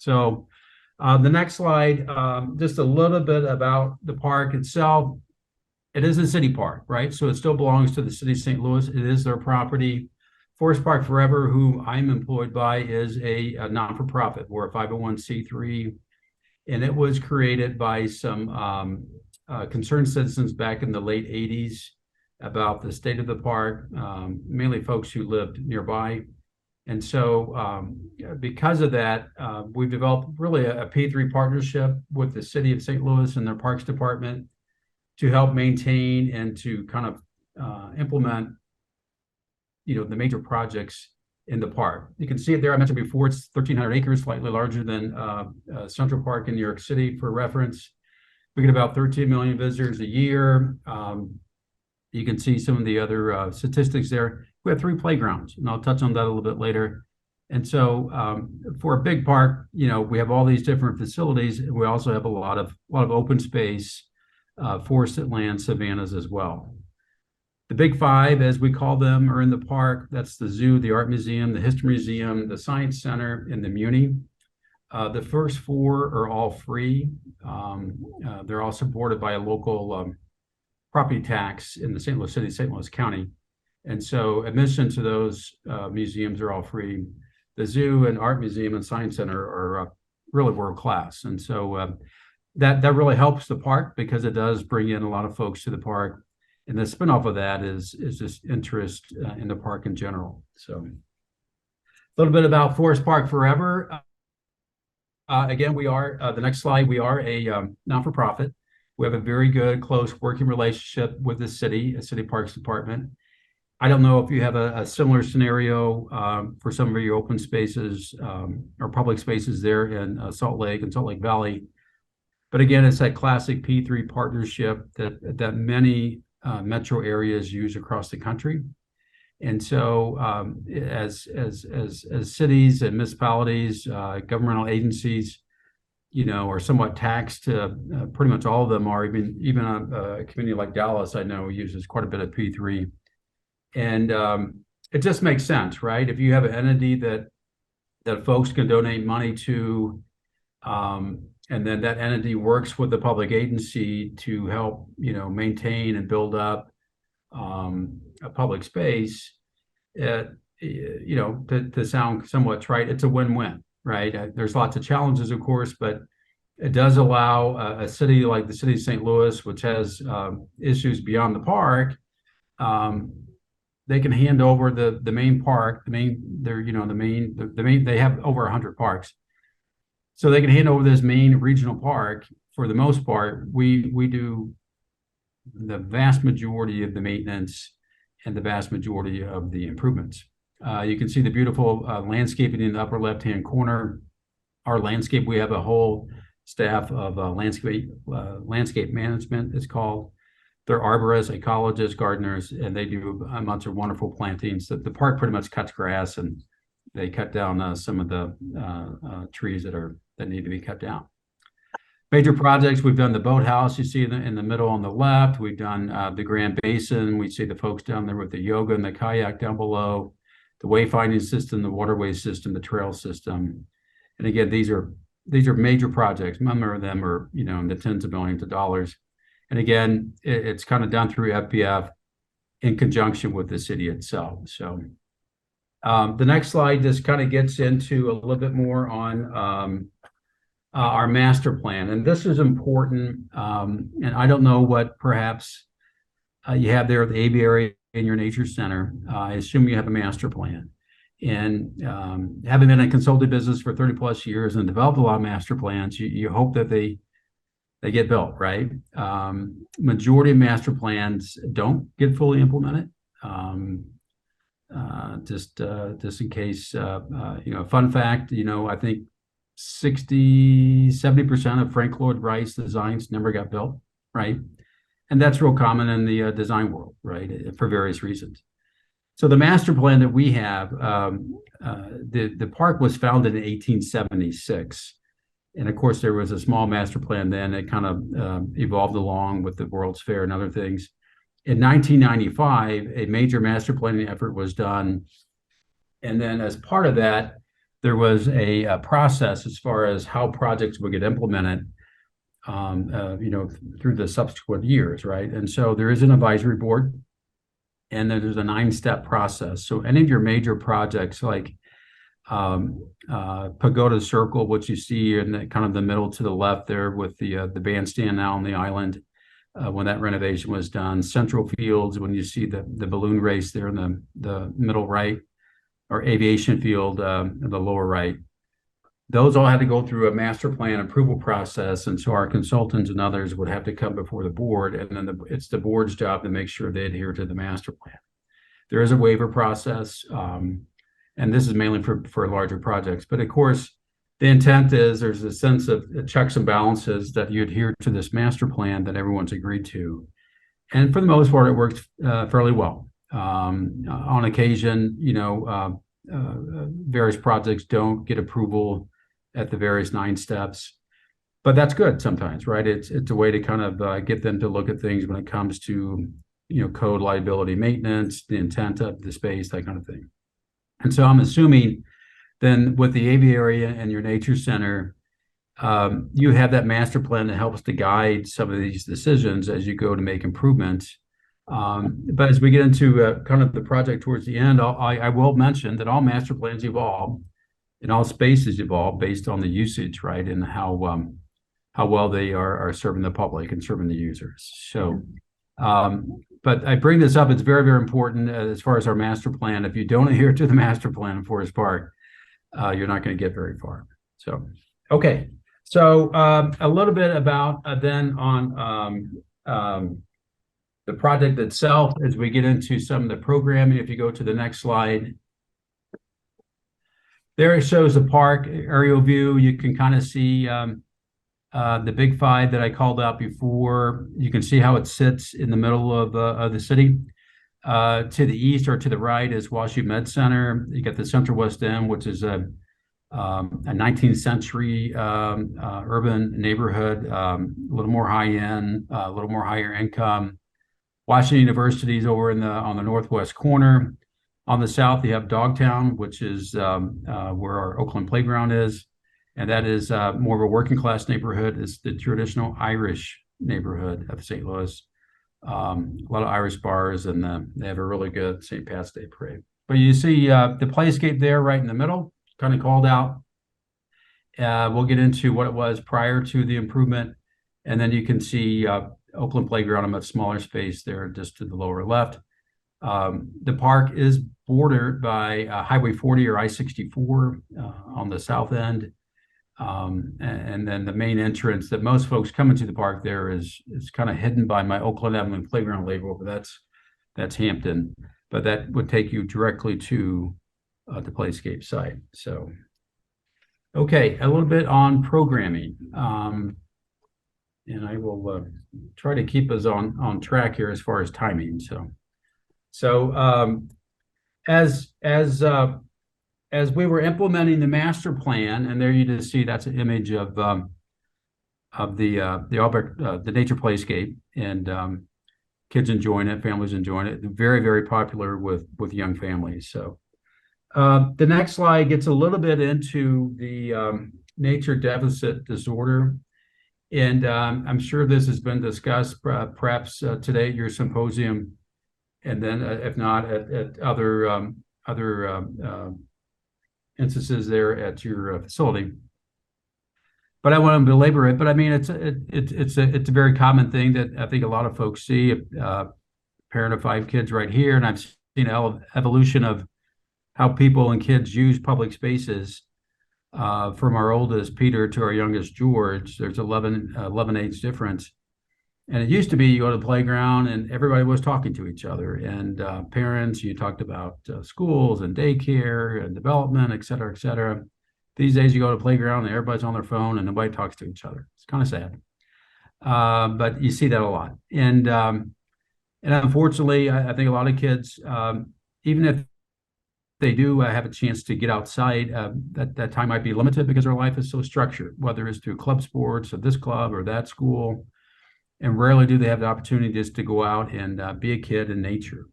So the next slide, just a little bit about the park itself. It is a city park, right? So it still belongs to the city of St. Louis. It is their property. Forest Park Forever, who I'm employed by, is a non-for-profit. We're a 501c3, and it was created by some concerned citizens back in the late 80s about the state of the park, mainly folks who lived nearby. And so because of that, we've developed really a P3 partnership with the city of St. Louis and their Parks Department to help maintain and to kind of implement, the major projects in the park. You can see it there. I mentioned before, it's 1,300 acres, slightly larger than Central Park in New York City. For reference, we get about 13 million visitors a year. You can see some of the other statistics there. We have 3 playgrounds, and I'll touch on that a little bit later. And so for a big park, we have all these different facilities. We also have a lot of open space, forested land, savannas as well. The big 5, as we call them, are in the park. That's the zoo, the art museum, the history museum, the science center, and the Muni. The first 4 are all free. They're all supported by a local property tax in the St. Louis City, St. Louis County. And so admission to those museums are all free. The zoo and art museum and science center are really world class. And so that really helps the park because it does bring in a lot of folks to the park. And the spinoff of that is just interest in the park in general. So a little bit about Forest Park Forever. Again, we are, the next slide, we are a non-for-profit. We have a very good, close working relationship with the city Parks Department. I don't know if you have a similar scenario for some of your open spaces or public spaces there in Salt Lake and Salt Lake Valley. But again, it's that classic P3 partnership that many metro areas use across the country. And so as cities and municipalities, governmental agencies, are somewhat taxed, pretty much all of them are, even a community like Dallas, I know, uses quite a bit of P3. And it just makes sense, right? If you have an entity that folks can donate money to, and then that entity works with the public agency to help, maintain and build up a public space, to sound somewhat trite, it's a win-win, right? There's lots of challenges, of course, but it does allow a city like the city of St. Louis, which has issues beyond the park, they can hand over the main park, they have over 100 parks. So they can hand over this main regional park. For the most part, we do the vast majority of the maintenance and the vast majority of the improvements. You can see the beautiful landscaping in the upper left-hand corner. Our landscape, we have a whole staff of landscape management, it's called. They're arborists, ecologists, gardeners, and they do a bunch of wonderful plantings. The park pretty much cuts grass, and they cut down some of the trees that need to be cut down. Major projects, we've done the boathouse, you see in the middle on the left. We've done the Grand Basin. We see the folks down there with the yoga and the kayak down below, the wayfinding system, the waterway system, the trail system. And again, these are major projects. Many of them are, in the tens of millions of dollars. And again, it's kind of done through FPF in conjunction with the city itself. So the next slide just kind of gets into a little bit more on our master plan. And this is important. And I don't know what perhaps you have there at the Aviary in your nature center. I assume you have a master plan. And having been in consulting business for 30 plus years and developed a lot of master plans, you hope that they get built, right? Majority of master plans don't get fully implemented. Just in case, fun fact, I think 70% of Frank Lloyd Wright's designs never got built, right? And that's real common in the design world, right? For various reasons. So the master plan that we have, the park was founded in 1876. And of course, there was a small master plan then. It kind of evolved along with the World's Fair and other things. In 1995, a major master planning effort was done. And then as part of that, there was a process as far as how projects would get implemented, through the subsequent years, right? And so there is an advisory board, and then there's a 9-step process. So any of your major projects, like Pagoda Circle, which you see in the kind of the middle to the left there with the bandstand now on the island, when that renovation was done. Central Fields, when you see the balloon race there in the middle right, or Aviation Field in the lower right. Those all had to go through a master plan approval process, and so our consultants and others would have to come before the board, and then it's the board's job to make sure they adhere to the master plan. There is a waiver process, and this is mainly for larger projects. But of course, the intent is there's a sense of checks and balances that you adhere to this master plan that everyone's agreed to. And for the most part, it works fairly well. On occasion, various projects don't get approval at the various 9 steps, but that's good sometimes, right? It's a way to kind of get them to look at things when it comes to, code, liability, maintenance, the intent of the space, that kind of thing. And so I'm assuming then with the aviary and your nature center, you have that master plan that helps to guide some of these decisions as you go to make improvements. But as we get into kind of the project towards the end, I will mention that all master plans evolve and all spaces evolve based on the usage, right? And how well they are serving the public and serving the users. So, but I bring this up, it's very, very important as far as our master plan. If you don't adhere to the master plan in Forest Park, you're not going to get very far. So, okay. So a little bit about then on the project itself as we get into some of the programming. If you go to the next slide, there it shows the park aerial view. You can kind of see the big 5 that I called out before. You can see how it sits in the middle of the city. To the east or to the right is WashU Med Center. You got the Central West End, which is a 19th century urban neighborhood, a little more high-end, a little more higher income. Washington University is over on the northwest corner. On the south, you have Dogtown, which is where our Oakland playground is. And that is more of a working class neighborhood. It's the traditional Irish neighborhood of St. Louis. A lot of Irish bars, and they have a really good St. Pat's Day parade. But you see the playscape there right in the middle, kind of called out. We'll get into what it was prior to the improvement. And then you can see Oakland Playground, a much smaller space there just to the lower left. The park is bordered by Highway 40 or I-64 on the south end. And then the main entrance that most folks come into the park there is kind of hidden by my Oakland Avenue Playground label, but that's Hampton. But that would take you directly to the playscape site. So, okay, a little bit on programming. And I will try to keep us on track here as far as timing. So as we were implementing the master plan, and there you just see that's an image of the nature playscape, and kids enjoying it, families enjoying it. Very, very popular with young families. So the next slide gets a little bit into the nature deficit disorder. And I'm sure this has been discussed perhaps today at your symposium, and then if not at other instances there at your facility. But I want to belabor it. But I mean, it's a very common thing that I think a lot of folks see. Parent of 5 kids right here, and I've seen evolution of how people and kids use public spaces. From our oldest Peter to our youngest George, there's 11 age difference. And it used to be you go to the playground and everybody was talking to each other, and parents, you talked about schools and daycare and development, et cetera, et cetera. These days you go to the playground and everybody's on their phone and nobody talks to each other. It's kind of sad. But you see that a lot. And unfortunately, I think a lot of kids, even if they do have a chance to get outside, that time might be limited because their life is so structured, whether it's through club sports or this club or that school. And rarely do they have the opportunity just to go out and be a kid in nature.